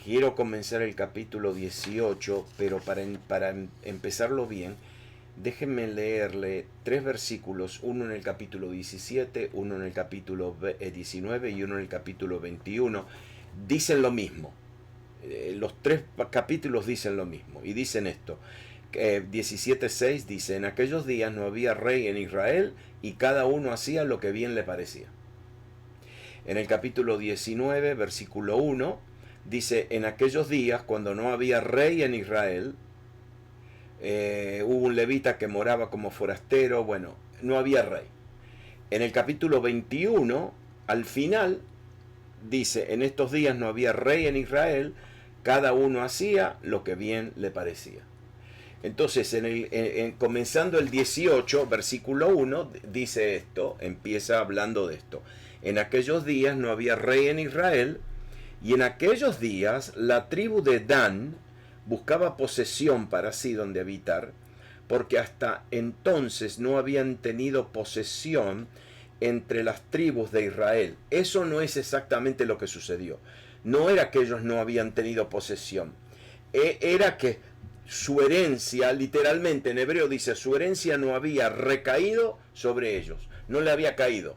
Quiero comenzar el capítulo 18, pero para empezarlo bien, déjenme leerle 3 versículos, uno en el capítulo 17, uno en el capítulo 19 y uno en el capítulo 21. Dicen lo mismo. Los 3 capítulos dicen lo mismo. Y dicen esto. 17:6 dice: en aquellos días no había rey en Israel y cada uno hacía lo que bien le parecía. En el capítulo 19, versículo 1, dice: en aquellos días, cuando no había rey en Israel, hubo un levita que moraba como forastero, bueno, no había rey. En el capítulo 21, al final, dice: en estos días no había rey en Israel, cada uno hacía lo que bien le parecía. Entonces, comenzando el 18, versículo 1, dice esto, empieza hablando de esto. En aquellos días no había rey en Israel, y en aquellos días la tribu de Dan buscaba posesión para sí donde habitar, porque hasta entonces no habían tenido posesión entre las tribus de Israel. Eso no es exactamente lo que sucedió. No era que ellos no habían tenido posesión, era que su herencia, literalmente en hebreo dice, su herencia no había recaído sobre ellos, no le había caído.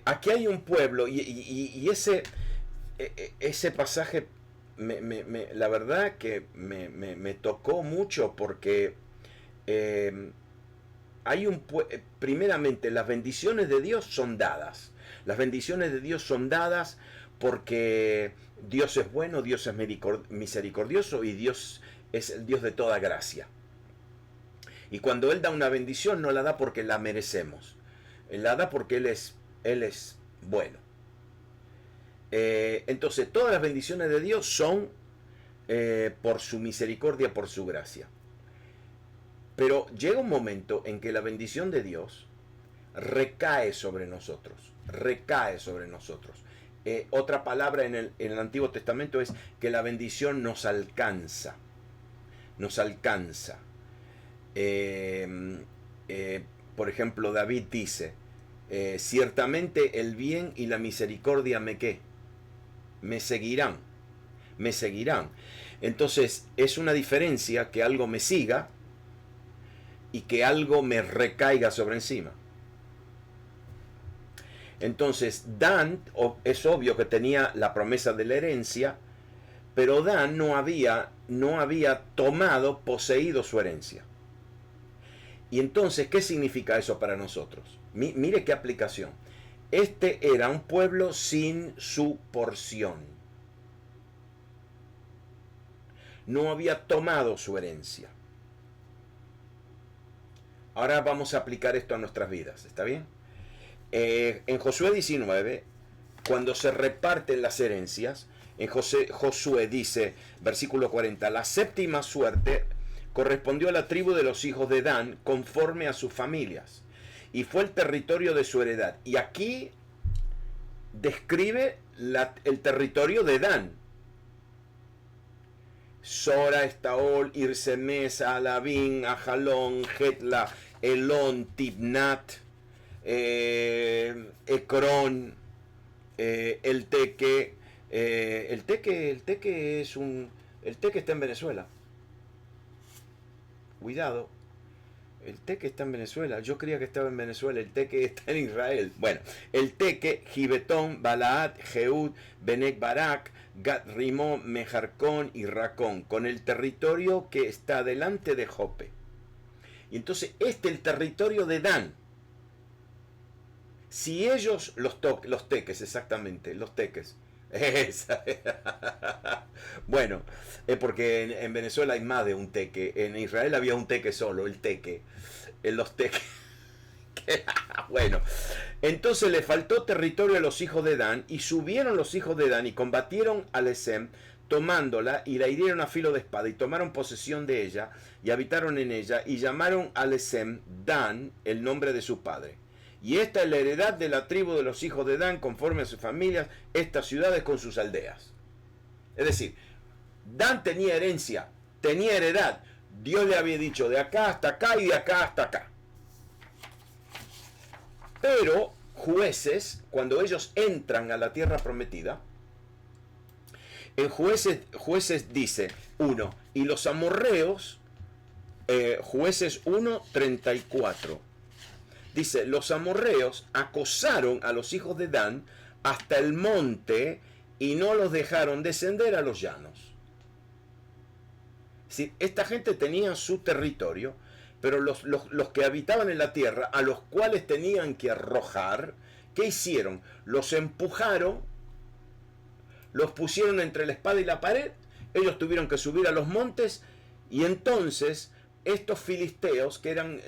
Aquí hay un pueblo y ese pasaje la verdad que me tocó mucho porque hay primeramente las bendiciones de Dios son dadas. Las bendiciones de Dios son dadas porque Dios es bueno, Dios es misericordioso y Dios es el Dios de toda gracia. Y cuando Él da una bendición no la da porque la merecemos, Él la da porque Él es bueno. Entonces todas las bendiciones de Dios son por su misericordia, por su gracia. Pero llega un momento en que la bendición de Dios recae sobre nosotros, recae sobre nosotros. Otra palabra en el Antiguo Testamento es que la bendición nos alcanza, nos alcanza. Por ejemplo, David dice, ciertamente el bien y la misericordia me seguirán, me seguirán. Entonces es una diferencia que algo me siga y que algo me recaiga sobre encima. Entonces Dan, es obvio que tenía la promesa de la herencia, pero Dan no había poseído su herencia. Y entonces, ¿qué significa eso para nosotros? Mire qué aplicación. Este era un pueblo sin su porción. No había tomado su herencia. Ahora vamos a aplicar esto a nuestras vidas, ¿está bien? En Josué 19, cuando se reparten las herencias, en Josué dice, versículo 40, la séptima suerte correspondió a la tribu de los hijos de Dan conforme a sus familias, y fue el territorio de su heredad. Y aquí describe el territorio de Dan. Sora, Estaol, Irsemes, Alabín, Ajalón, Jetla, Elón, Tibnat, Ecrón, el Teque. El Teque es el Teque está en Venezuela. Cuidado. El Teque está en Venezuela. Yo creía que estaba en Venezuela. El Teque está en Israel. Bueno, el Teque, Gibetón, Balaat, Jehud, Benek Barak, Gat Rimón, Mejarcón y Racón, con el territorio que está delante de Jope. Y entonces el territorio de Dan. Si ellos, los teques, exactamente, los teques. Bueno, porque en Venezuela hay más de un teque. En Israel había un teque solo, el teque. En los teques. Bueno, entonces le faltó territorio a los hijos de Dan, y subieron los hijos de Dan y combatieron a Lesem, tomándola, y la hirieron a filo de espada, y tomaron posesión de ella, y habitaron en ella, y llamaron a Lesem Dan, el nombre de su padre. Y esta es la heredad de la tribu de los hijos de Dan, conforme a sus familias, estas ciudades con sus aldeas. Es decir, Dan tenía herencia, tenía heredad. Dios le había dicho de acá hasta acá y de acá hasta acá. Pero Jueces, cuando ellos entran a la tierra prometida, en Jueces dice 1, y los amorreos, Jueces 1:34, dice, los amorreos acosaron a los hijos de Dan hasta el monte y no los dejaron descender a los llanos. Sí, esta gente tenía su territorio, pero los que habitaban en la tierra, a los cuales tenían que arrojar, ¿qué hicieron? Los empujaron, los pusieron entre la espada y la pared, ellos tuvieron que subir a los montes, y entonces estos filisteos, que eran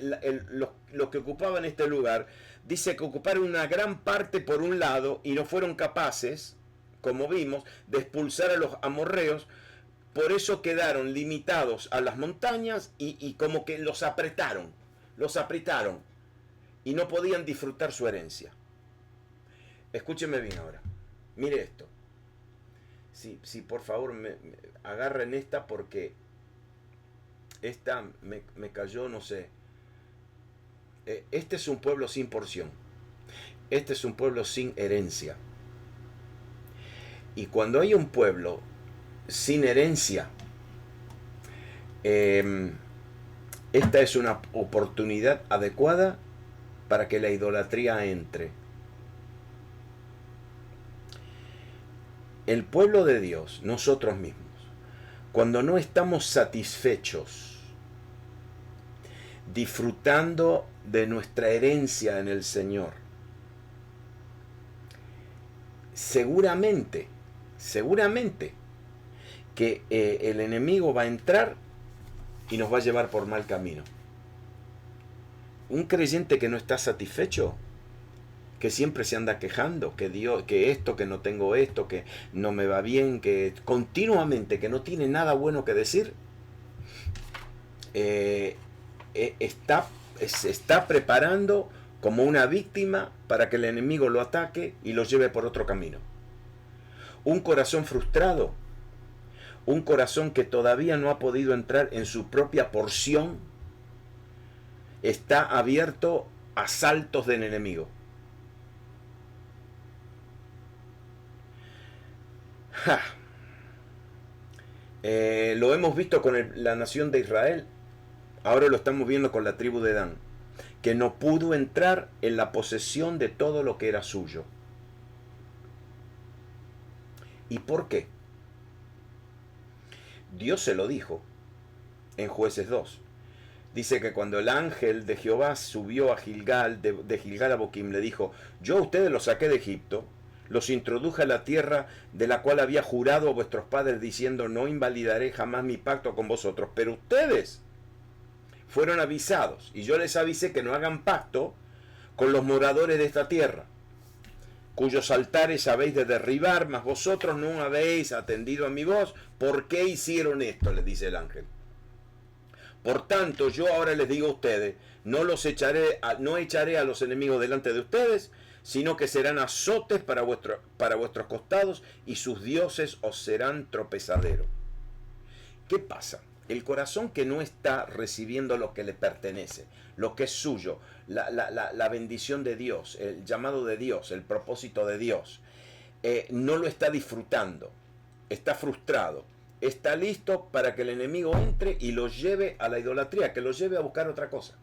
los que ocupaban este lugar, dice que ocuparon una gran parte por un lado y no fueron capaces, como vimos, de expulsar a los amorreos. Por eso quedaron limitados a las montañas y como que los apretaron y no podían disfrutar su herencia. Escúcheme bien ahora, mire esto. Sí, por favor, agarren esta, porque esta me cayó, no sé. Este es un pueblo sin porción. Este es un pueblo sin herencia. Y cuando hay un pueblo sin herencia, esta es una oportunidad adecuada para que la idolatría entre. El pueblo de Dios, nosotros mismos, cuando no estamos satisfechos, disfrutando de nuestra herencia en el Señor, seguramente que el enemigo va a entrar y nos va a llevar por mal camino. Un creyente que no está satisfecho, que siempre se anda quejando, que Dios, que esto, que no tengo esto, que no me va bien, que continuamente, que no tiene nada bueno que decir, se está preparando como una víctima para que el enemigo lo ataque y lo lleve por otro camino. Un corazón frustrado, un corazón que todavía no ha podido entrar en su propia porción, está abierto a asaltos del enemigo. Lo hemos visto con la nación de Israel, ahora lo estamos viendo con la tribu de Dan, que no pudo entrar en la posesión de todo lo que era suyo. ¿Y por qué? Dios se lo dijo en Jueces 2. Dice que cuando el ángel de Jehová subió a Gilgal, de Gilgal a Boquim, le dijo, yo a ustedes los saqué de Egipto, los introduje a la tierra de la cual había jurado a vuestros padres, diciendo, no invalidaré jamás mi pacto con vosotros, pero ustedes fueron avisados, y yo les avisé que no hagan pacto con los moradores de esta tierra, cuyos altares habéis de derribar, mas vosotros no habéis atendido a mi voz. ¿Por qué hicieron esto?, les dice el ángel. Por tanto, yo ahora les digo a ustedes, no echaré a los enemigos delante de ustedes, sino que serán azotes para vuestros costados, y sus dioses os serán tropezadero. ¿Qué pasa? El corazón que no está recibiendo lo que le pertenece, lo que es suyo, la bendición de Dios, el llamado de Dios, el propósito de Dios, no lo está disfrutando, está frustrado, está listo para que el enemigo entre y lo lleve a la idolatría, que lo lleve a buscar otra cosa.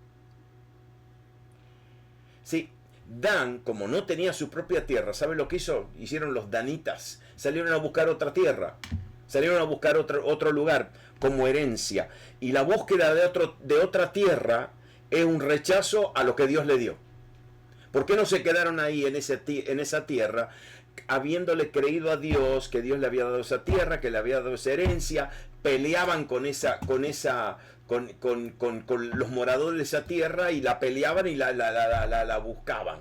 Sí, Dan, como no tenía su propia tierra, ¿sabe lo que hicieron los danitas? Salieron a buscar otra tierra, salieron a buscar otro lugar como herencia. Y la búsqueda de otra tierra es un rechazo a lo que Dios le dio. ¿Por qué no se quedaron ahí en esa tierra, habiéndole creído a Dios que Dios le había dado esa tierra, que le había dado esa herencia? Peleaban con los moradores de esa tierra y la peleaban y la buscaban.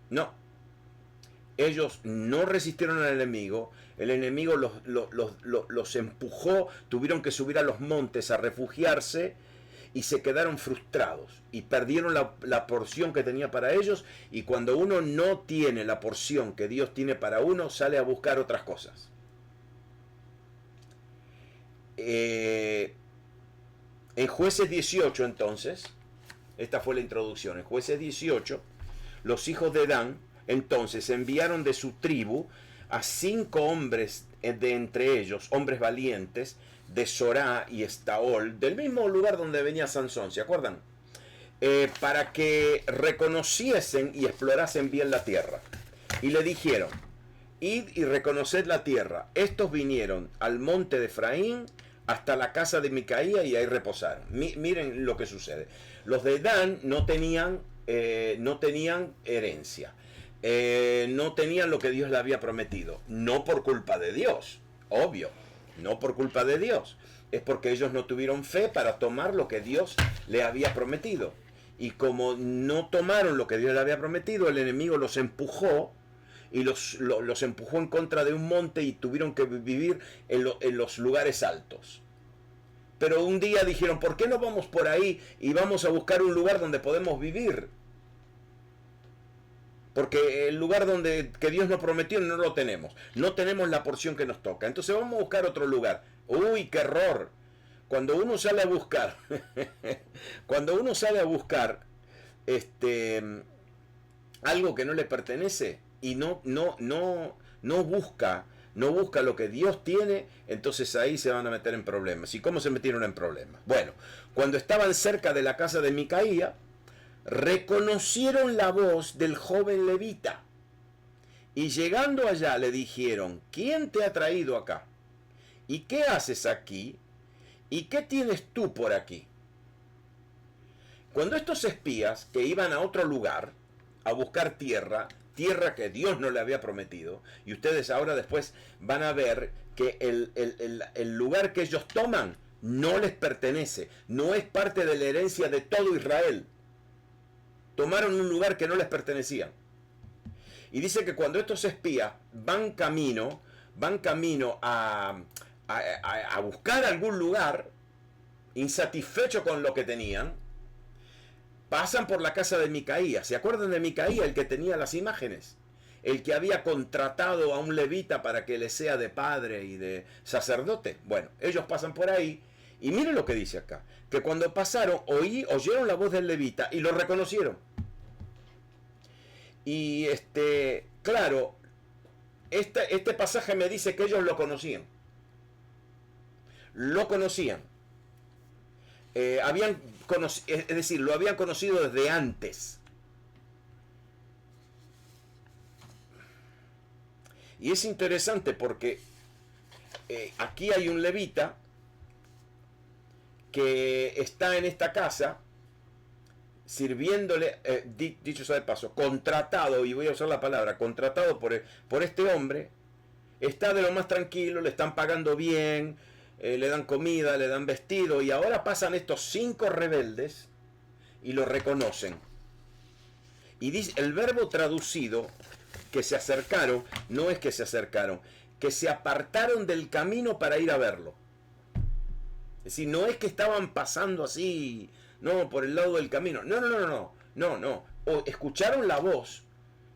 No. Ellos no resistieron al enemigo. El enemigo los empujó, tuvieron que subir a los montes a refugiarse y se quedaron frustrados y perdieron la porción que tenía para ellos. Y cuando uno no tiene la porción que Dios tiene para uno, sale a buscar otras cosas. En Jueces 18, entonces, esta fue la introducción. En Jueces 18, los hijos de Dan entonces enviaron de su tribu a 5 hombres de entre ellos, hombres valientes, de Sorá y Estaol, del mismo lugar donde venía Sansón, ¿se acuerdan? Para que reconociesen y explorasen bien la tierra. Y le dijeron, id y reconoced la tierra. Estos vinieron al monte de Efraín hasta la casa de Micaía y ahí reposaron. Miren lo que sucede. Los de Dan no tenían herencia. No tenían lo que Dios le había prometido. No por culpa de Dios, obvio. No por culpa de Dios. Es porque ellos no tuvieron fe para tomar lo que Dios le había prometido. Y como no tomaron lo que Dios le había prometido, el enemigo los empujó y los empujó en contra de un monte y tuvieron que vivir en los lugares altos. Pero un día dijeron, ¿por qué no vamos por ahí y vamos a buscar un lugar donde podemos vivir? Porque el lugar que Dios nos prometió no lo tenemos. No tenemos la porción que nos toca. Entonces vamos a buscar otro lugar. ¡Uy, qué error! Cuando uno sale a buscar, algo que no le pertenece y no busca lo que Dios tiene, entonces ahí se van a meter en problemas. ¿Y cómo se metieron en problemas? Bueno, cuando estaban cerca de la casa de Micaía, reconocieron la voz del joven levita y llegando allá le dijeron, ¿quién te ha traído acá? ¿Y qué haces aquí? ¿Y qué tienes tú por aquí? Cuando estos espías que iban a otro lugar a buscar tierra que Dios no le había prometido, y ustedes ahora después van a ver que el lugar que ellos toman no les pertenece, no es parte de la herencia de todo Israel. Tomaron un lugar que no les pertenecía. Y dice que cuando estos espías van camino a buscar algún lugar, insatisfecho con lo que tenían, pasan por la casa de Micaía. ¿Se acuerdan de Micaía, el que tenía las imágenes? El que había contratado a un levita para que le sea de padre y de sacerdote. Bueno, ellos pasan por ahí y miren lo que dice acá, que cuando pasaron oyeron la voz del levita y lo reconocieron. Y claro, este pasaje me dice que ellos lo conocían. Lo conocían. Es decir, lo habían conocido desde antes. Y es interesante porque aquí hay un levita que está en esta casa sirviéndole, dicho sea de paso, contratado, y voy a usar la palabra, contratado por este hombre, está de lo más tranquilo, le están pagando bien, le dan comida, le dan vestido, y ahora pasan estos 5 rebeldes y lo reconocen. Y dice, el verbo traducido, que se acercaron, no es que se acercaron, que se apartaron del camino para ir a verlo. Es decir, no es que estaban pasando así, no, por el lado del camino. No. Escucharon la voz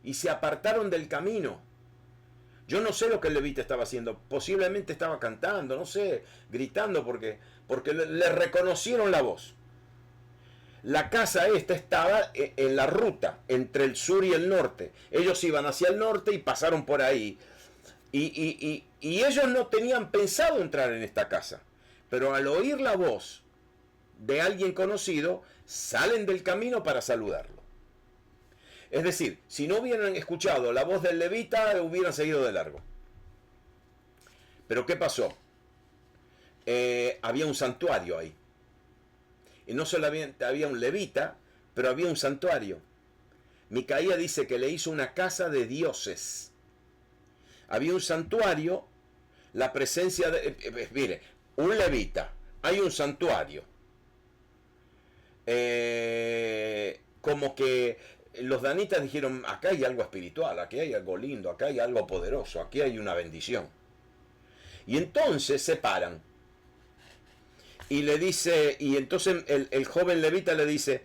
y se apartaron del camino. Yo no sé lo que el levita estaba haciendo. Posiblemente estaba cantando, no sé, gritando porque le reconocieron la voz. La casa esta estaba en la ruta entre el sur y el norte. Ellos iban hacia el norte y pasaron por ahí. Y ellos no tenían pensado entrar en esta casa. Pero al oír la voz de alguien conocido, salen del camino para saludarlo. Es decir, si no hubieran escuchado la voz del levita, hubieran seguido de largo. Pero ¿qué pasó? Había un santuario ahí. Y no solamente había un levita, pero había un santuario. Micaía dice que le hizo una casa de dioses. Había un santuario, la presencia de... mire, un levita, hay un santuario. Como que los danitas dijeron, acá hay algo espiritual, aquí hay algo lindo, acá hay algo poderoso, aquí hay una bendición. Y entonces se paran. Y le dice, y entonces el joven levita le dice,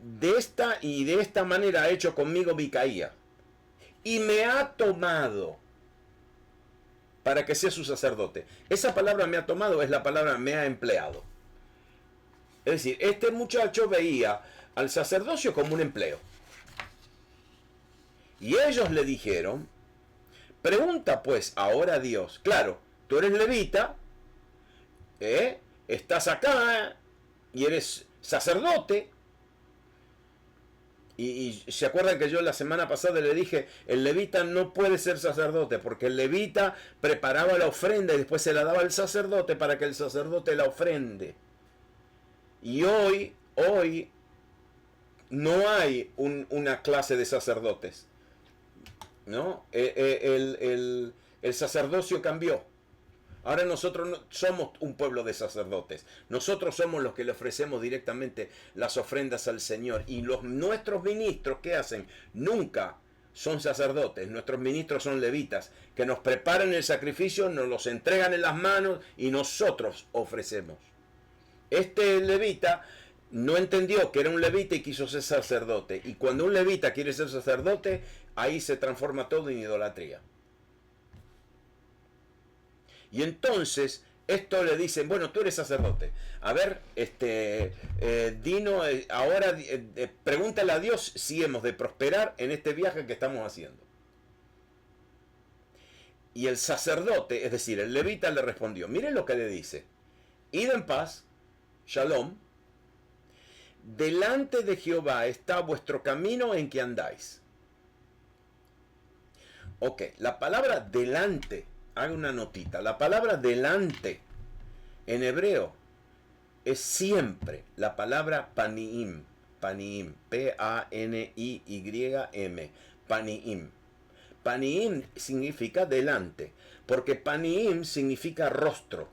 de esta manera ha hecho conmigo Micaía. Y me ha tomado para que sea su sacerdote. Esa palabra me ha tomado es la palabra me ha empleado. Es decir, este muchacho veía al sacerdocio como un empleo. Y ellos le dijeron, pregunta pues ahora a Dios. Claro, tú eres levita, estás acá y eres sacerdote. Y se acuerdan que yo la semana pasada le dije, el levita no puede ser sacerdote, porque el levita preparaba la ofrenda y después se la daba al sacerdote para que el sacerdote la ofrende. Y hoy no hay una clase de sacerdotes, ¿no? El sacerdocio cambió. Ahora nosotros no somos un pueblo de sacerdotes. Nosotros somos los que le ofrecemos directamente las ofrendas al Señor. Y nuestros ministros, ¿qué hacen? Nunca son sacerdotes. Nuestros ministros son levitas, que nos preparan el sacrificio, nos los entregan en las manos y nosotros ofrecemos. Este levita no entendió que era un levita y quiso ser sacerdote. Y cuando un levita quiere ser sacerdote, ahí se transforma todo en idolatría. Y entonces, esto le dicen, bueno, tú eres sacerdote. A ver, ahora pregúntale a Dios si hemos de prosperar en este viaje que estamos haciendo. Y el sacerdote, es decir, el levita le respondió, miren lo que le dice. Id en paz, shalom, delante de Jehová está vuestro camino en que andáis. Ok, la palabra delante, haga una notita, la palabra delante en hebreo es siempre la palabra paniim, paniim, P-A-N-I-Y-M, paniim. Paniim significa delante, porque paniim significa rostro,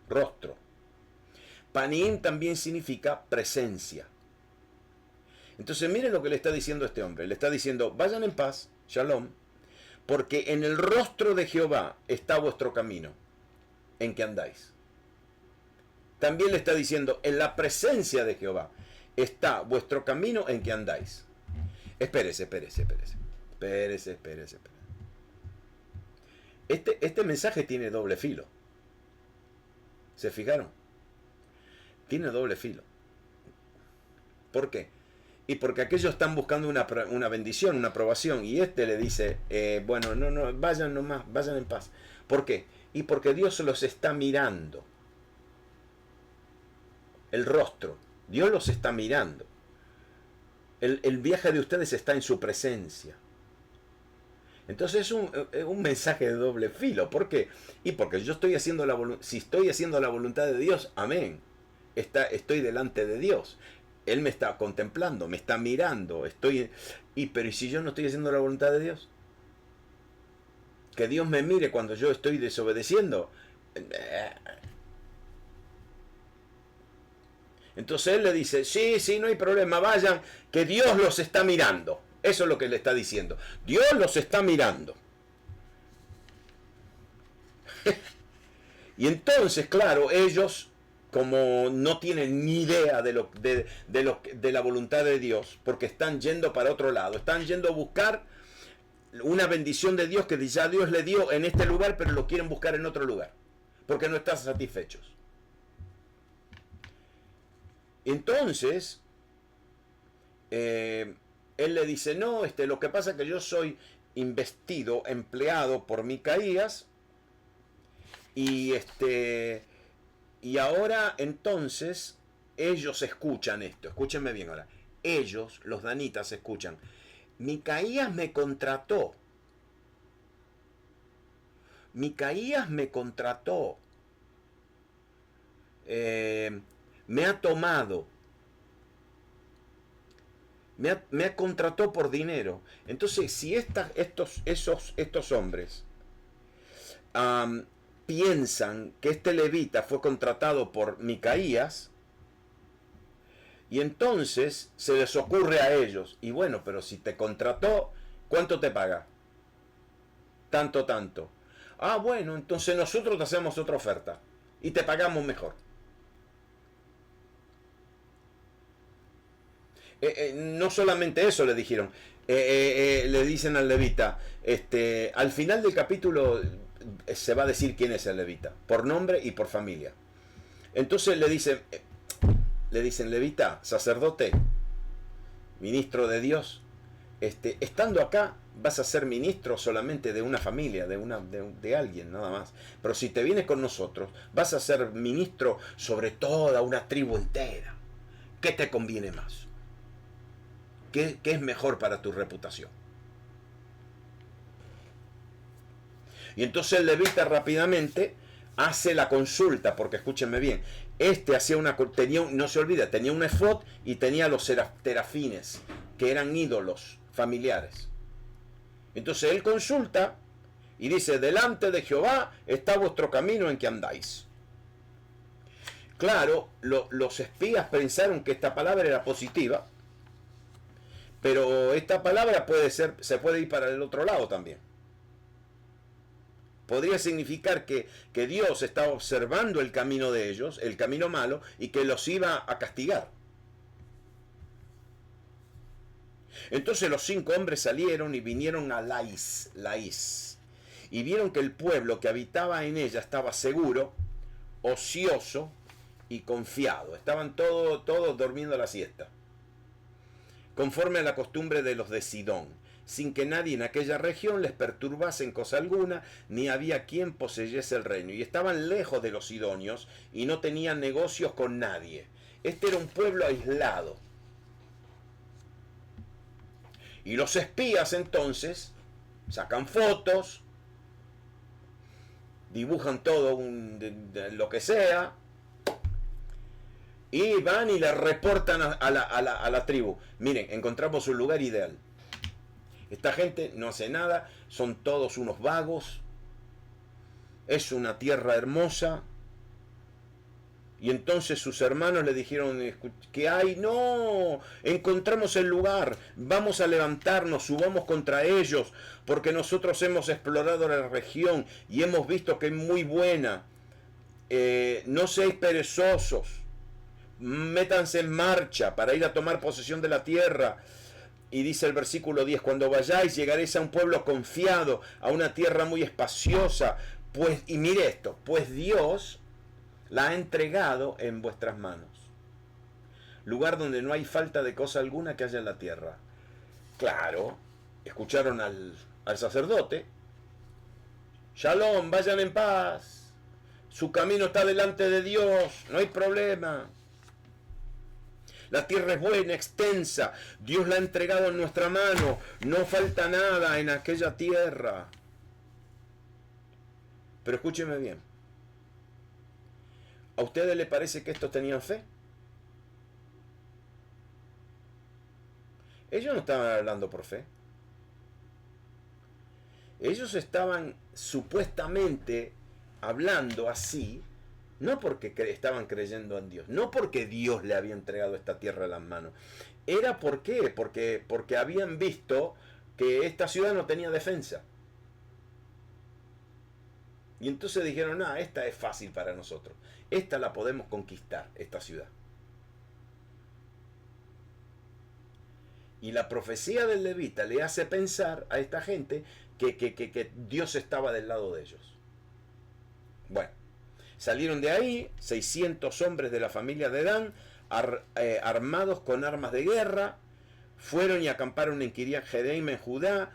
rostro. Paniim también significa presencia. Entonces miren lo que le está diciendo este hombre, le está diciendo, vayan en paz, shalom, porque en el rostro de Jehová está vuestro camino, en que andáis. También le está diciendo, en la presencia de Jehová está vuestro camino en que andáis. Espérese. Este mensaje tiene doble filo. ¿Se fijaron? Tiene doble filo. ¿Por qué? Y porque aquellos están buscando una bendición, una aprobación. Y este le dice, bueno, no, vayan nomás, vayan en paz. ¿Por qué? Y porque Dios los está mirando. El rostro. Dios los está mirando. El viaje de ustedes está en su presencia. Entonces es un mensaje de doble filo. ¿Por qué? Y porque yo estoy haciendo si estoy haciendo la voluntad de Dios, amén. Estoy delante de Dios. Él me está contemplando, me está mirando. Pero ¿y si yo no estoy haciendo la voluntad de Dios? Que Dios me mire cuando yo estoy desobedeciendo. Entonces él le dice, sí, no hay problema, vayan, que Dios los está mirando. Eso es lo que le está diciendo. Dios los está mirando. Y entonces, claro, ellos, como no tienen ni idea de la voluntad de Dios, porque están yendo para otro lado, están yendo a buscar una bendición de Dios que ya Dios le dio en este lugar, pero lo quieren buscar en otro lugar, porque no están satisfechos. Entonces, él le dice, no, lo que pasa es que yo soy investido, empleado por Micaías, y ahora entonces ellos escuchan esto. Escúchenme bien ahora. Ellos, los danitas, escuchan. Micaías me contrató. Micaías me contrató. Me ha tomado. Me contrató por dinero. Entonces, si estos hombres piensan que este levita fue contratado por Micaías, y entonces se les ocurre a ellos, y bueno, pero si te contrató, ¿cuánto te paga? Tanto. Ah, bueno, entonces nosotros te hacemos otra oferta y te pagamos mejor. No solamente eso le dijeron, le dicen al levita, al final del capítulo se va a decir quién es el levita, por nombre y por familia. Entonces le dicen, levita, sacerdote, ministro de Dios, estando acá vas a ser ministro solamente de una familia, de alguien, nada más. Pero si te vienes con nosotros, vas a ser ministro sobre toda una tribu entera. ¿Qué te conviene más? ¿Qué es mejor para tu reputación? Y entonces el levita rápidamente hace la consulta, porque escúchenme bien, hacía no se olvida, tenía un efod y tenía los terafines, que eran ídolos familiares. Entonces él consulta y dice, delante de Jehová está vuestro camino en que andáis. Claro, los espías pensaron que esta palabra era positiva, pero esta palabra se puede ir para el otro lado también. Podría significar que Dios estaba observando el camino de ellos, el camino malo, y que los iba a castigar. Entonces los 5 hombres salieron y vinieron a Lais, y vieron que el pueblo que habitaba en ella estaba seguro, ocioso y confiado. Estaban todos durmiendo la siesta, conforme a la costumbre de los de Sidón, sin que nadie en aquella región les perturbase en cosa alguna, ni había quien poseyese el reino. Y estaban lejos de los sidonios y no tenían negocios con nadie. Este era un pueblo aislado. Y los espías entonces sacan fotos, dibujan todo lo que sea, y van y le reportan a la tribu. Miren, encontramos un lugar ideal. Esta gente no hace nada, son todos unos vagos, es una tierra hermosa. Y entonces sus hermanos le dijeron, ¿qué hay? No, encontramos el lugar, vamos a levantarnos, subamos contra ellos, porque nosotros hemos explorado la región y hemos visto que es muy buena. No seáis perezosos, métanse en marcha para ir a tomar posesión de la tierra. Y dice el versículo 10, cuando vayáis llegaréis a un pueblo confiado, a una tierra muy espaciosa, pues, y mire esto, pues Dios la ha entregado en vuestras manos. Lugar donde no hay falta de cosa alguna que haya en la tierra. Claro, escucharon al sacerdote. Shalom, vayan en paz. Su camino está delante de Dios, no hay problema. La tierra es buena, extensa. Dios la ha entregado en nuestra mano. No falta nada en aquella tierra. Pero escúcheme bien. ¿A ustedes les parece que estos tenían fe? Ellos no estaban hablando por fe. Ellos estaban supuestamente hablando así, no porque estaban creyendo en Dios, no porque Dios le había entregado esta tierra a las manos. Era ¿por qué? Porque habían visto que esta ciudad no tenía defensa. Y entonces dijeron, esta es fácil para nosotros. Esta la podemos conquistar, esta ciudad. Y la profecía del levita le hace pensar a esta gente que Dios estaba del lado de ellos. Bueno, salieron de ahí 600 hombres de la familia de Dan, armados con armas de guerra, fueron y acamparon en Kiriat Jearim en Judá,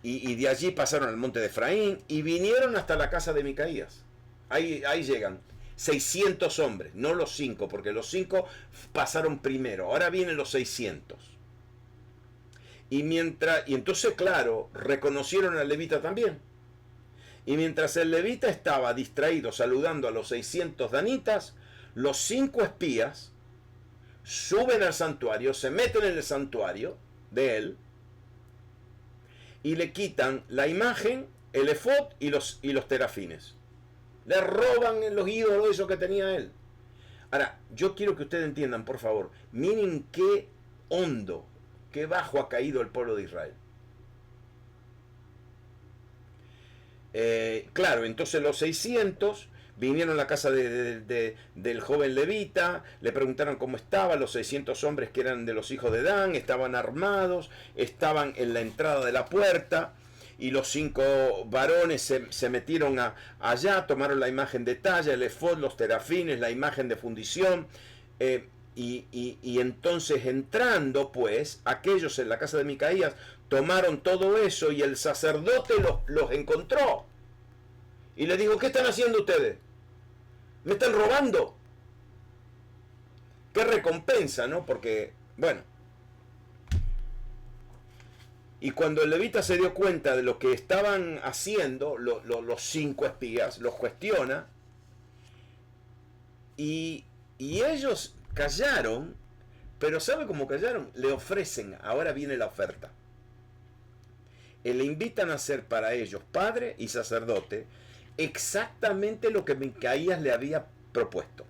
y de allí pasaron al monte de Efraín y vinieron hasta la casa de Micaías. Ahí llegan 600 hombres, no los 5, porque los 5 pasaron primero, ahora vienen los 600. Y entonces, claro, reconocieron al levita también. Y mientras el levita estaba distraído saludando a los 600 danitas, los 5 espías suben al santuario, se meten en el santuario de él y le quitan la imagen, el efod y los terafines. Le roban los ídolos esos que tenía él. Ahora, yo quiero que ustedes entiendan, por favor, miren qué hondo, qué bajo ha caído el pueblo de Israel. Claro, entonces los 600 vinieron a la casa del joven levita, le preguntaron cómo estaba, los 600 hombres que eran de los hijos de Dan, estaban armados, estaban en la entrada de la puerta, y los 5 varones se metieron allá, tomaron la imagen de talla, el efod, los terafines, la imagen de fundición, Y entonces entrando pues, aquellos en la casa de Micaías tomaron todo eso y el sacerdote los encontró. Y le dijo, ¿qué están haciendo ustedes? ¿Me están robando? ¿Qué recompensa, no? Porque, bueno. Y cuando el levita se dio cuenta de lo que estaban haciendo, los 5 espías, los cuestiona. Y ellos callaron, pero ¿sabe cómo callaron? Le ofrecen, ahora viene la oferta. Le invitan a ser para ellos padre y sacerdote, exactamente lo que Micaías le había propuesto.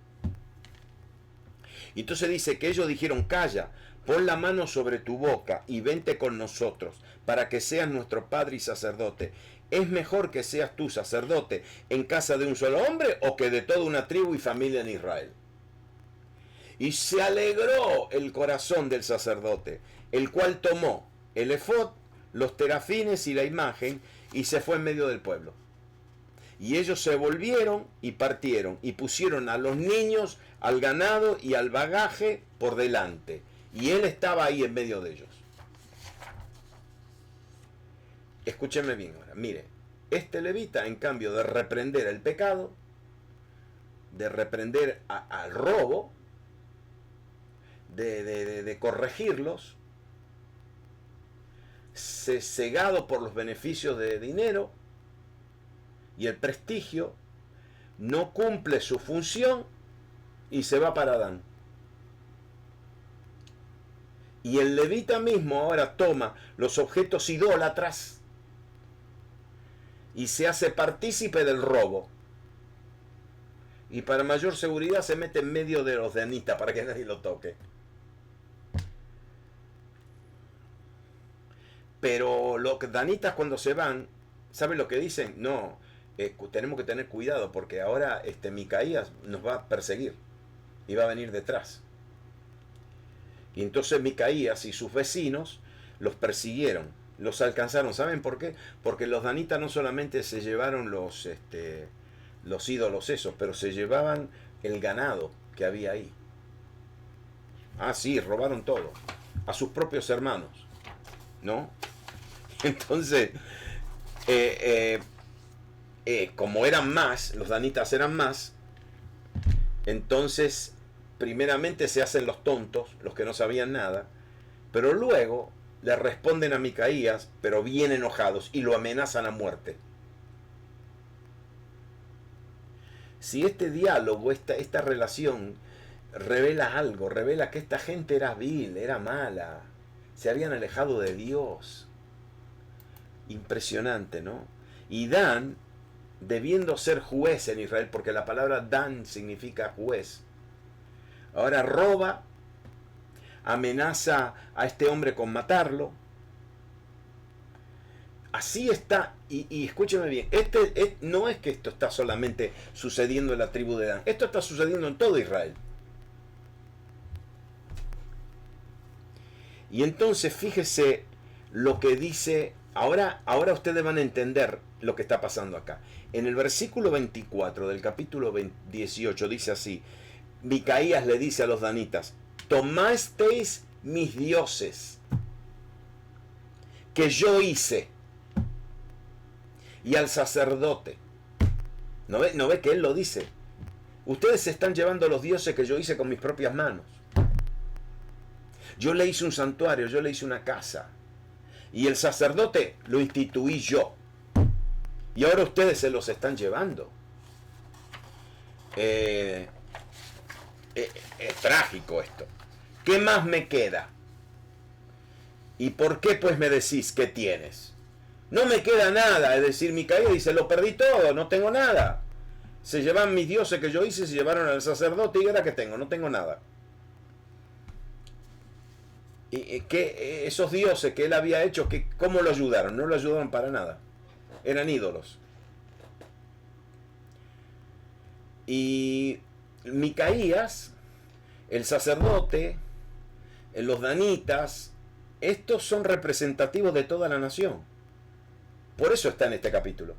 Y entonces dice que ellos dijeron, calla, pon la mano sobre tu boca y vente con nosotros, para que seas nuestro padre y sacerdote. ¿Es mejor que seas tú sacerdote en casa de un solo hombre o que de toda una tribu y familia en Israel? Y se alegró el corazón del sacerdote, el cual tomó el efod, los terafines y la imagen, y se fue en medio del pueblo. Y ellos se volvieron y partieron, y pusieron a los niños, al ganado y al bagaje por delante. Y él estaba ahí en medio de ellos. Escúcheme bien ahora. Mire, este levita, en cambio de reprender el pecado, de reprender al robo, de corregirlos, cegado por los beneficios de dinero y el prestigio, no cumple su función y se va para Adán. Y el levita mismo ahora toma los objetos idólatras y se hace partícipe del robo. Y para mayor seguridad se mete en medio de los danitas para que nadie lo toque. Pero los danitas cuando se van, ¿saben lo que dicen? No, tenemos que tener cuidado porque ahora Micaías nos va a perseguir y va a venir detrás. Y entonces Micaías y sus vecinos los persiguieron, los alcanzaron. ¿Saben por qué? Porque los danitas no solamente se llevaron los ídolos esos, pero se llevaban el ganado que había ahí. Ah, sí, robaron todo, a sus propios hermanos, ¿no? Entonces, como eran más, los danitas eran más, entonces primeramente se hacen los tontos, los que no sabían nada, pero luego le responden a Micaías, pero bien enojados, y lo amenazan a muerte. Si este diálogo, esta relación revela algo, revela que esta gente era vil, era mala, se habían alejado de Dios. Impresionante, ¿no? Y Dan, debiendo ser juez en Israel, porque la palabra Dan significa juez, ahora roba, amenaza a este hombre con matarlo. Así está, y escúcheme bien, no es que esto está solamente sucediendo en la tribu de Dan, esto está sucediendo en todo Israel. Y entonces fíjese lo que dice, ahora ustedes van a entender lo que está pasando acá. En el versículo 24 del capítulo 18 dice así, Micaías le dice a los danitas, tomasteis mis dioses que yo hice, y al sacerdote. ¿No ve que él lo dice? Ustedes se están llevando los dioses que yo hice con mis propias manos. Yo le hice un santuario, yo le hice una casa. Y el sacerdote lo instituí yo. Y ahora ustedes se los están llevando. Es trágico esto. ¿Qué más me queda? ¿Y por qué pues me decís que tienes? No me queda nada, es decir, Micaías dice, lo perdí todo, no tengo nada. Se llevan mis dioses que yo hice, se llevaron al sacerdote y ahora que tengo, no tengo nada. Y que esos dioses que él había hecho, ¿cómo lo ayudaron? No lo ayudaron para nada. Eran ídolos. Y Micaías, el sacerdote, los danitas, estos son representativos de toda la nación. Por eso está en este capítulo.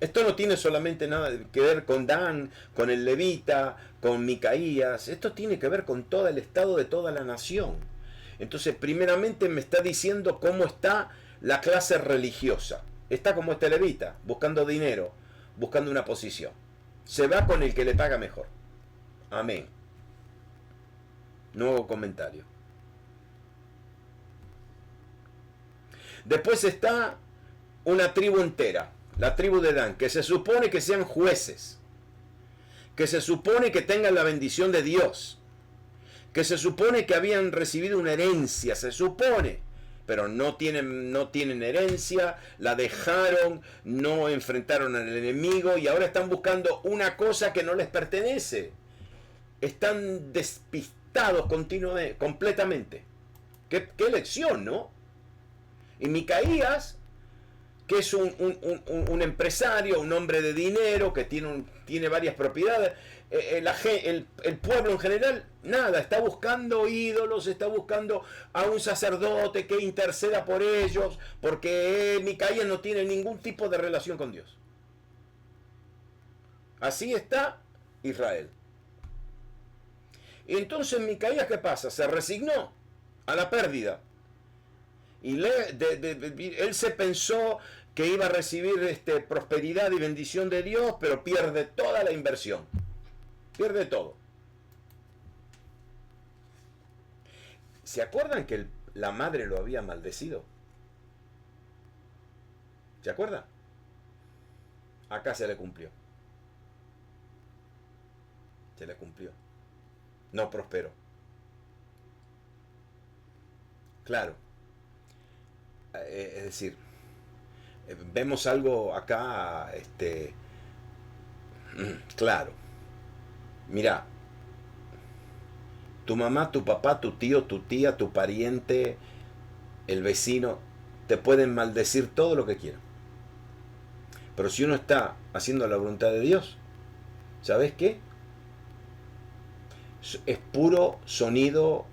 Esto no tiene solamente nada que ver con Dan, con el levita, con Micaías. Esto tiene que ver con todo el estado de toda la nación. Entonces, primeramente me está diciendo cómo está la clase religiosa. Está como este levita, buscando dinero, buscando una posición. Se va con el que le paga mejor. Amén. Nuevo comentario. Después está una tribu entera, la tribu de Dan, que se supone que sean jueces, que se supone que tengan la bendición de Dios, que se supone que habían recibido una herencia, se supone, pero no tienen herencia, la dejaron, no enfrentaron al enemigo y ahora están buscando una cosa que no les pertenece. Están despistados continuamente, completamente. ¿Qué lección, no? Y Micaías, que es un empresario, un hombre de dinero, que tiene varias propiedades, el pueblo en general, nada, está buscando ídolos, está buscando a un sacerdote que interceda por ellos, porque Micaías no tiene ningún tipo de relación con Dios. Así está Israel. Y entonces Micaías, ¿qué pasa? Se resignó a la pérdida. Y él se pensó que iba a recibir prosperidad y bendición de Dios, pero pierde toda la inversión. Pierde todo. ¿Se acuerdan que la madre lo había maldecido? ¿Se acuerdan? Acá se le cumplió. Se le cumplió. No prosperó. Claro. Es decir, vemos algo acá, claro. Mira, tu mamá, tu papá, tu tío, tu tía, tu pariente, el vecino, te pueden maldecir todo lo que quieran. Pero si uno está haciendo la voluntad de Dios, ¿sabes qué? Es puro sonido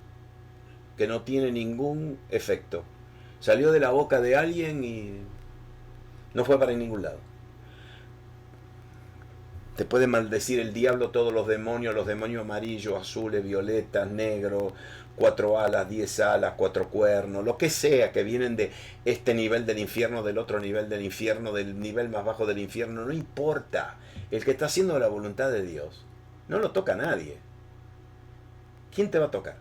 que no tiene ningún efecto. Salió de la boca de alguien y no fue para ningún lado. Te puede maldecir el diablo, todos los demonios amarillos, azules, violetas, negros, 4 alas, 10 alas, 4 cuernos, lo que sea, que vienen de este nivel del infierno, del otro nivel del infierno, del nivel más bajo del infierno, no importa. El que está haciendo la voluntad de Dios, no lo toca a nadie. ¿Quién te va a tocar?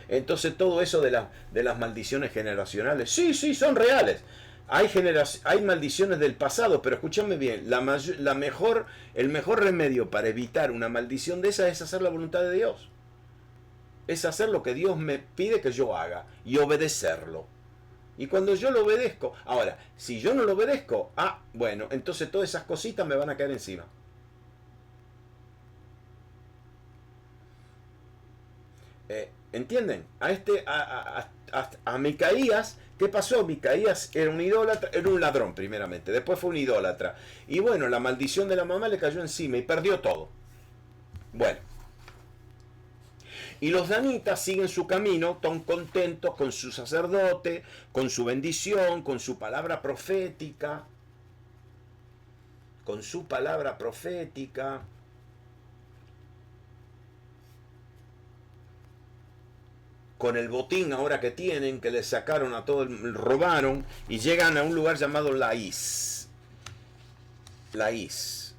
Entonces todo eso de las maldiciones generacionales, sí, son reales. Hay maldiciones del pasado, pero escúchame bien, el mejor remedio para evitar una maldición de esa es hacer la voluntad de Dios. Es hacer lo que Dios me pide que yo haga y obedecerlo. Y cuando yo lo obedezco, ahora, si yo no lo obedezco, bueno, entonces todas esas cositas me van a caer encima. ¿Entienden? A Micaías, ¿qué pasó? Micaías era un idólatra, era un ladrón primeramente, después fue un idólatra. Y bueno, la maldición de la mamá le cayó encima y perdió todo. Bueno. Y los danitas siguen su camino, tan contentos con su sacerdote, con su bendición, con su palabra profética. Con su palabra profética. Con el botín ahora que tienen, que les sacaron a todo, robaron, y llegan a un lugar llamado Laís. Laís.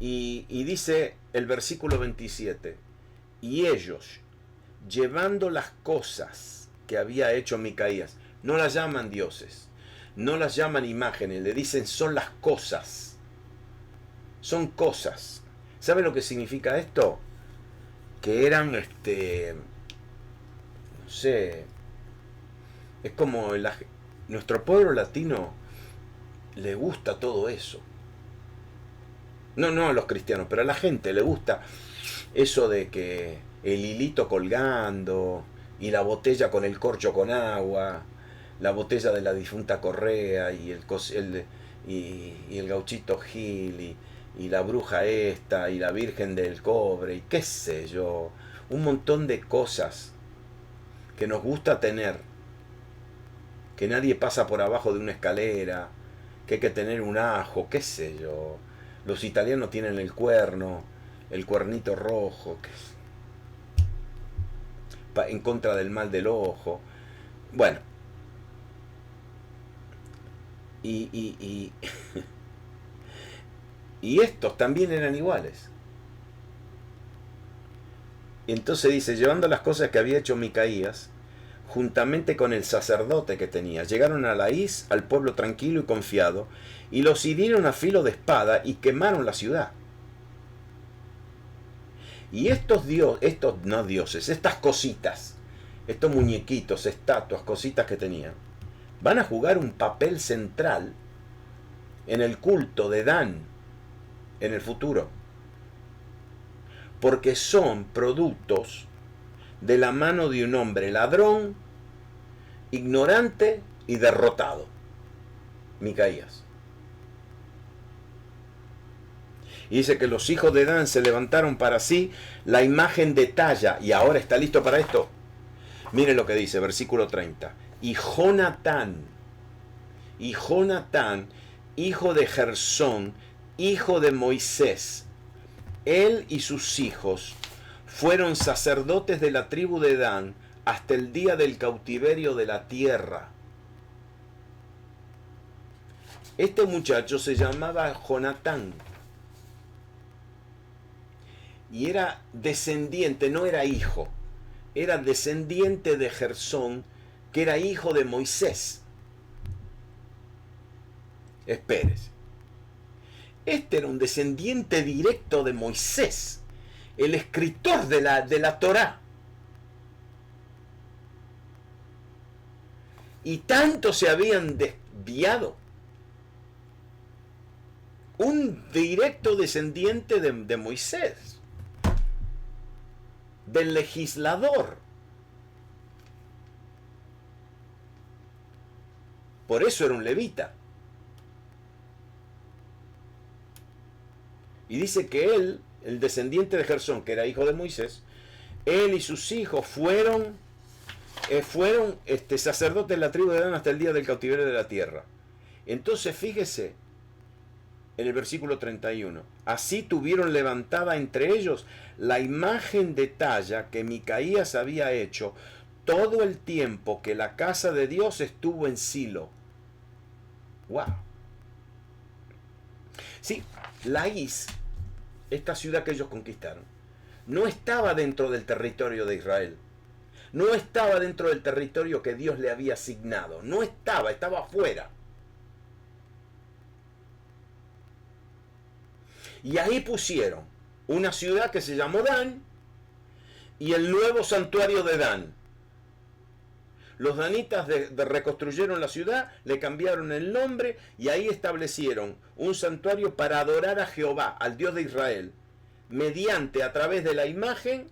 Y dice el versículo 27, y ellos, llevando las cosas que había hecho Micaías, no las llaman dioses, no las llaman imágenes, le dicen son las cosas. Son cosas. ¿Sabe lo que significa esto? Que eran, no sé, es como nuestro pueblo latino le gusta todo eso. No a los cristianos, pero a la gente le gusta eso de que el hilito colgando y la botella con el corcho con agua, la botella de la difunta Correa y el gauchito Gil y la bruja esta y la Virgen del Cobre y qué sé yo, un montón de cosas que nos gusta tener que nadie pasa por abajo de una escalera, que hay que tener un ajo, qué sé yo. Los italianos tienen el cuernito rojo, en contra del mal del ojo. Bueno, y y estos también eran iguales. Y entonces dice, llevando las cosas que había hecho Micaías, juntamente con el sacerdote que tenía, llegaron a Laís, al pueblo tranquilo y confiado, y los hirieron a filo de espada y quemaron la ciudad. Y estos no dioses, estas cositas, estos muñequitos, estatuas, cositas que tenían, van a jugar un papel central en el culto de Dan en el futuro. Porque son productos de la mano de un hombre ladrón, ignorante y derrotado, Micaías. Y dice que los hijos de Dan se levantaron para sí la imagen de talla. Y ahora está listo para esto. Miren lo que dice, versículo 30. Y Jonatán, hijo de Gersón, hijo de Moisés, él y sus hijos fueron sacerdotes de la tribu de Dan hasta el día del cautiverio de la tierra. Este muchacho se llamaba Jonatán y era descendiente, no era hijo, era descendiente de Gersón, que era hijo de Moisés. Espérese. Este era un descendiente directo de Moisés, el escritor de la Torá. Y tanto se habían desviado. Un directo descendiente de Moisés, del legislador. Por eso era un levita. Y dice que él, el descendiente de Gersón, que era hijo de Moisés, él y sus hijos fueron sacerdotes de la tribu de Dan hasta el día del cautiverio de la tierra. Entonces fíjese en el versículo 31. Así tuvieron levantada entre ellos la imagen de talla que Micaías había hecho todo el tiempo que la casa de Dios estuvo en Silo. ¡Wow! Sí, Laís, esta ciudad que ellos conquistaron, no estaba dentro del territorio de Israel. No estaba dentro del territorio que Dios le había asignado. No estaba afuera. Y ahí pusieron una ciudad que se llamó Dan y el nuevo santuario de Dan. Los danitas reconstruyeron la ciudad, le cambiaron el nombre y ahí establecieron un santuario para adorar a Jehová, al Dios de Israel, a través de la imagen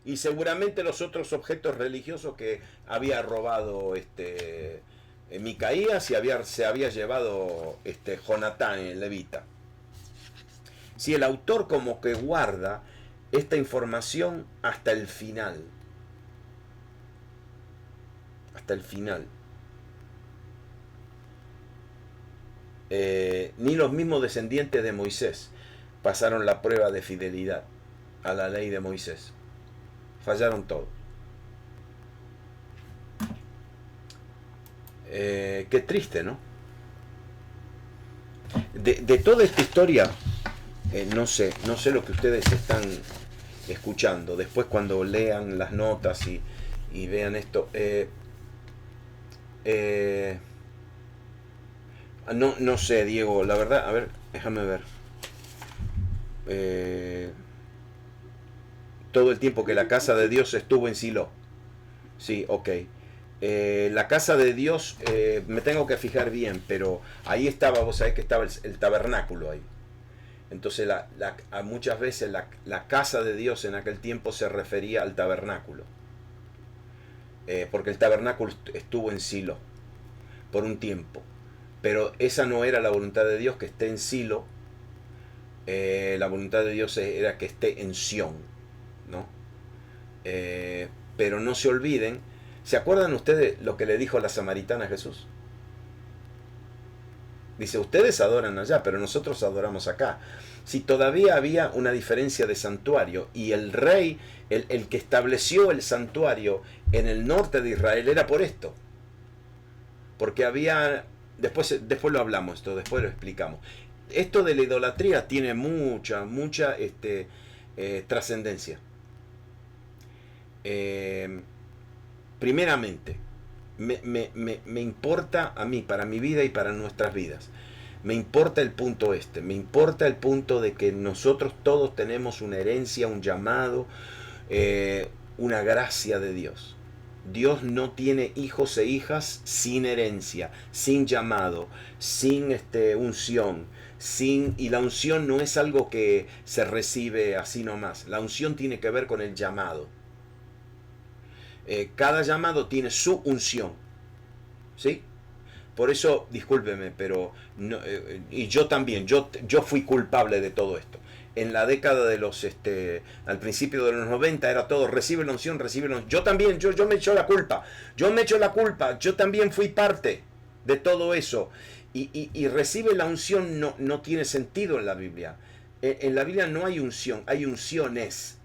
y seguramente los otros objetos religiosos que había robado Micaías y se había llevado Jonatán, el levita. Si el autor como que guarda esta información hasta el final. Hasta el final. Ni los mismos descendientes de Moisés pasaron la prueba de fidelidad a la ley de Moisés. Fallaron todos. Qué triste, ¿no? De toda esta historia, no sé lo que ustedes están escuchando. Después cuando lean las notas y vean esto, no sé, Diego, la verdad, a ver, déjame ver. Todo el tiempo que la casa de Dios estuvo en Silo. Sí, ok. La casa de Dios, me tengo que fijar bien, pero ahí estaba, vos sabés que estaba el tabernáculo ahí. Entonces muchas veces la casa de Dios en aquel tiempo se refería al tabernáculo. Porque el tabernáculo estuvo en Silo por un tiempo. Pero esa no era la voluntad de Dios, que esté en Silo. La voluntad de Dios era que esté en Sión, ¿no? Pero no se olviden ¿Se acuerdan ustedes lo que le dijo la samaritana a Jesús? Dice, ustedes adoran allá, pero nosotros adoramos acá. Si todavía había una diferencia de santuario y el rey, el que estableció el santuario en el norte de Israel era por esto. Porque había, después lo hablamos esto, después lo explicamos. Esto de la idolatría tiene mucha trascendencia. Primeramente, me importa a mí, para mi vida y para nuestras vidas. Me importa el punto me importa el punto de que nosotros todos tenemos una herencia, un llamado, una gracia de Dios. Dios no tiene hijos e hijas sin herencia, sin llamado, sin unción, y la unción no es algo que se recibe así nomás. La unción tiene que ver con el llamado. Cada llamado tiene su unción, ¿sí? Por eso, discúlpeme, pero no, y yo también, yo fui culpable de todo esto. En la década de los, al principio de los 90 era todo, recibe la unción, recibe la unción. Yo también, yo me echo la culpa, yo también fui parte de todo eso. Y recibe la unción no tiene sentido en la Biblia. En la Biblia no hay unción, hay unciones.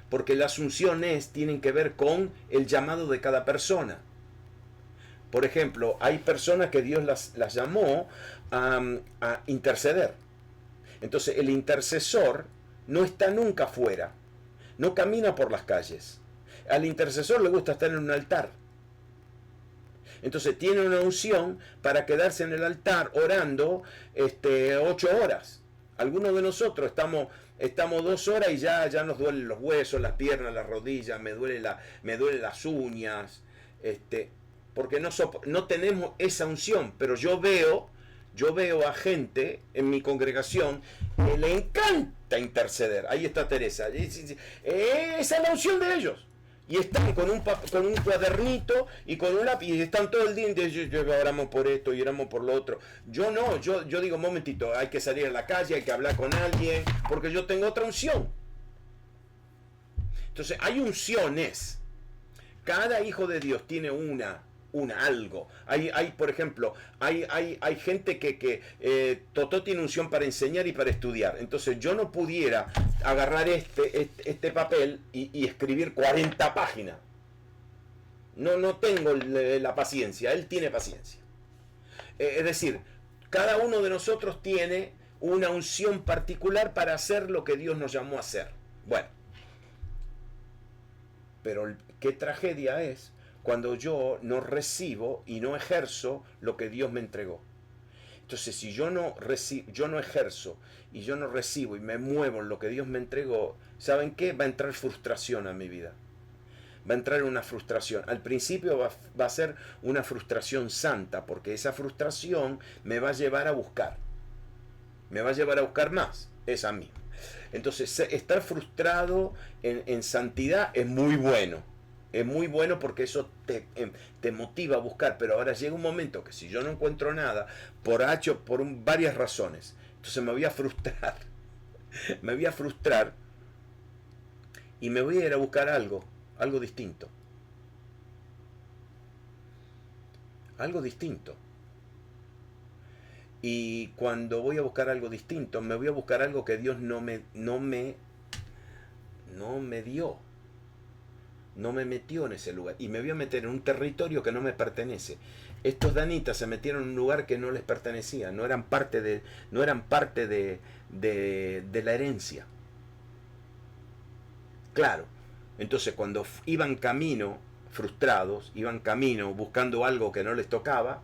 Porque las unciones tienen que ver con el llamado de cada persona. Por ejemplo, hay personas que Dios las llamó a interceder. Entonces el intercesor no está nunca fuera, no camina por las calles. Al intercesor le gusta estar en un altar. Entonces tiene una unción para quedarse en el altar orando 8 horas. Algunos de nosotros estamos 2 horas y ya nos duelen los huesos, las piernas, las rodillas, me duelen las uñas, porque no tenemos esa unción. Pero yo veo a gente en mi congregación que le encanta interceder. Ahí está Teresa. Esa es la unción de ellos. Y están con un cuadernito y con un lápiz y están todo el día y oramos por esto y oramos por lo otro. Yo no, yo digo, un momentito, hay que salir a la calle, hay que hablar con alguien, porque yo tengo otra unción. Entonces, hay unciones. Cada hijo de Dios tiene una algo. Por ejemplo, hay gente que Totó tiene unción para enseñar y para estudiar. Entonces yo no pudiera agarrar este papel y escribir 40 páginas. No tengo la paciencia. Él tiene paciencia. Es decir, cada uno de nosotros tiene una unción particular para hacer lo que Dios nos llamó a hacer. Bueno, pero qué tragedia es cuando yo no recibo y no ejerzo lo que Dios me entregó. Entonces, si yo no ejerzo y yo no recibo y me muevo en lo que Dios me entregó, ¿saben qué? Va a entrar frustración a mi vida. Va a entrar una frustración. Al principio va a ser una frustración santa, porque esa frustración me va a llevar a buscar. Me va a llevar a buscar más. Es a mí. Entonces, estar frustrado en santidad es muy bueno. Es muy bueno porque eso te motiva a buscar, pero ahora llega un momento que si yo no encuentro nada, por varias razones, entonces me voy a frustrar, y me voy a ir a buscar algo distinto. Algo distinto. Y cuando voy a buscar algo distinto, me voy a buscar algo que Dios no me dio. No me metió en ese lugar y me voy a meter en un territorio que no me pertenece. Estos danitas se metieron en un lugar que no les pertenecía, no eran parte de la herencia. Claro, entonces cuando iban camino, frustrados, iban camino buscando algo que no les tocaba,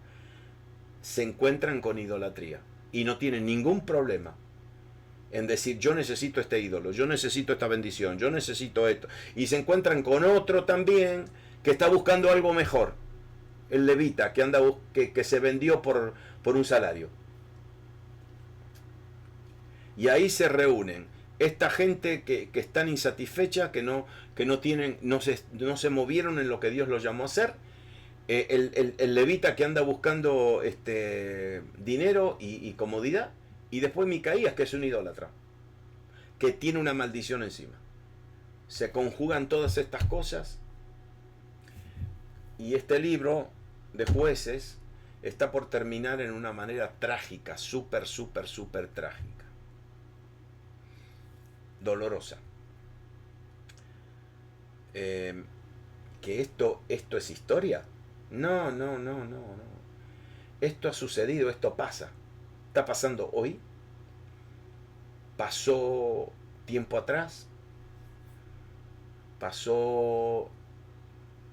se encuentran con idolatría y no tienen ningún problema en decir, yo necesito este ídolo, yo necesito esta bendición, yo necesito esto. Y se encuentran con otro también que está buscando algo mejor. El levita que se vendió por un salario. Y ahí se reúnen esta gente que están insatisfecha, que no se movieron en lo que Dios los llamó a hacer. El levita que anda buscando dinero y comodidad. Y después Micaías, que es un idólatra, que tiene una maldición encima. Se conjugan todas estas cosas. Y este libro de Jueces está por terminar en una manera trágica, súper, súper, súper trágica. Dolorosa. ¿Que esto es historia? No, no, no, no, no. Esto ha sucedido, esto pasa. Está pasando hoy. Pasó tiempo atrás. Pasó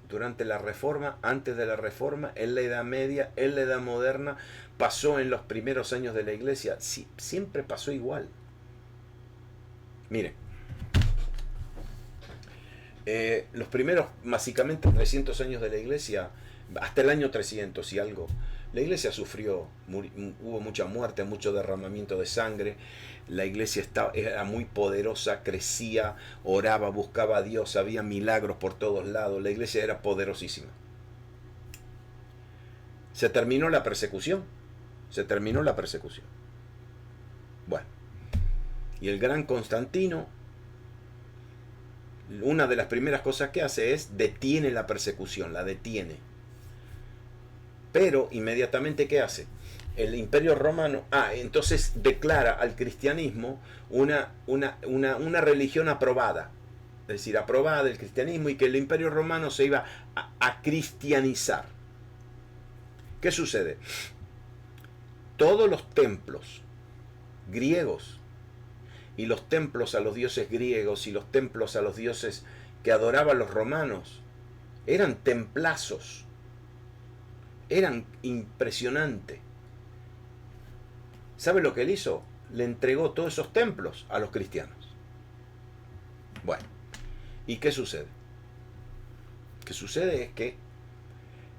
durante la Reforma, antes de la Reforma, en la Edad Media, en la Edad Moderna, pasó en los primeros años de la Iglesia. Sí, siempre pasó igual. Mire, los primeros, básicamente, 300 años de la Iglesia, hasta el año 300 y algo, la Iglesia sufrió, hubo mucha muerte, mucho derramamiento de sangre. La Iglesia era muy poderosa, crecía, oraba, buscaba a Dios, había milagros por todos lados. La Iglesia era poderosísima. Se terminó la persecución. Se terminó la persecución. Bueno, y el gran Constantino, una de las primeras cosas que hace es detiene la persecución, la detiene. Pero inmediatamente, ¿qué hace? El Imperio Romano, entonces declara al cristianismo una religión aprobada, es decir, aprobada del cristianismo, y que el Imperio Romano se iba a cristianizar. ¿Qué sucede? Todos los templos griegos y los templos a los dioses griegos y los templos a los dioses que adoraban los romanos eran templazos, eran impresionantes. ¿Sabe lo que él hizo? Le entregó todos esos templos a los cristianos. Bueno, ¿y qué sucede? Lo que sucede es que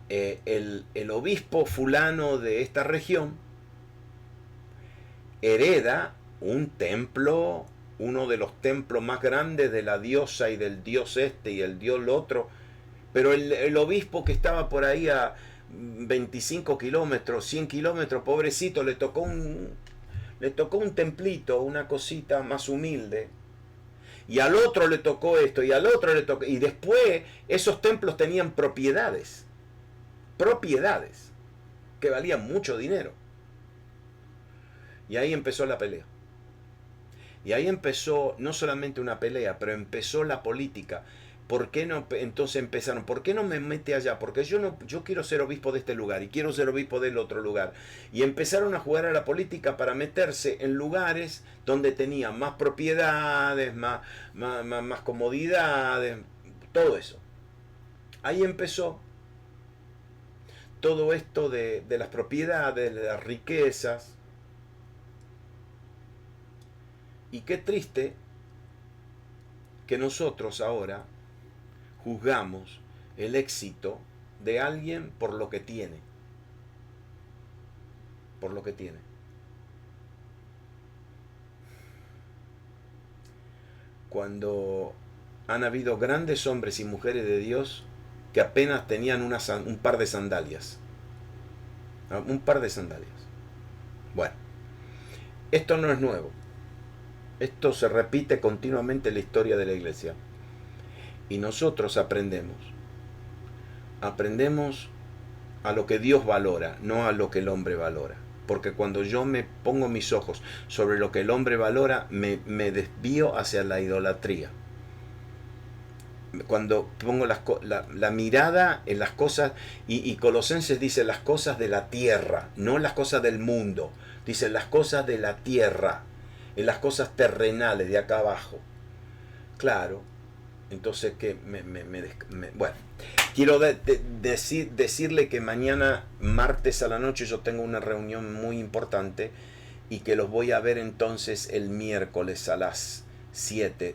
el obispo fulano de esta región hereda un templo, uno de los templos más grandes de la diosa y del dios este y el dios otro, pero el obispo que estaba por ahí a 25 kilómetros, 100 kilómetros, pobrecito, le tocó un templito, una cosita más humilde, y al otro le tocó esto, y al otro le tocó, y después esos templos tenían propiedades que valían mucho dinero. Y ahí empezó la pelea. Y ahí empezó no solamente una pelea, pero empezó la política. ¿Por qué no? Entonces empezaron, ¿por qué no me mete allá? Porque yo quiero ser obispo de este lugar y quiero ser obispo del otro lugar. Y empezaron a jugar a la política para meterse en lugares donde tenían más propiedades, más comodidades, todo eso. Ahí empezó todo esto de las propiedades, de las riquezas. Y qué triste que nosotros ahora juzgamos el éxito de alguien por lo que tiene. Por lo que tiene. Cuando han habido grandes hombres y mujeres de Dios que apenas tenían un par de sandalias. Un par de sandalias. Bueno, esto no es nuevo. Esto se repite continuamente en la historia de la iglesia. Y nosotros aprendemos. Aprendemos a lo que Dios valora, no a lo que el hombre valora. Porque cuando yo me pongo mis ojos sobre lo que el hombre valora, me desvío hacia la idolatría. Cuando pongo la mirada en las cosas, y Colosenses dice las cosas de la tierra, no las cosas del mundo. Dice las cosas de la tierra, en las cosas terrenales de acá abajo. Claro, entonces que bueno, quiero decirle que mañana, martes a la noche, yo tengo una reunión muy importante y que los voy a ver entonces el miércoles a las 7.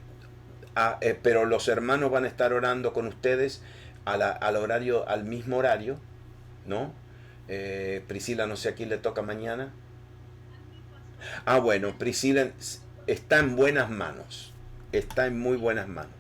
Pero los hermanos van a estar orando con ustedes al mismo horario, ¿no? Priscila, no sé a quién le toca mañana. Bueno, Priscila está en buenas manos. Está en muy buenas manos.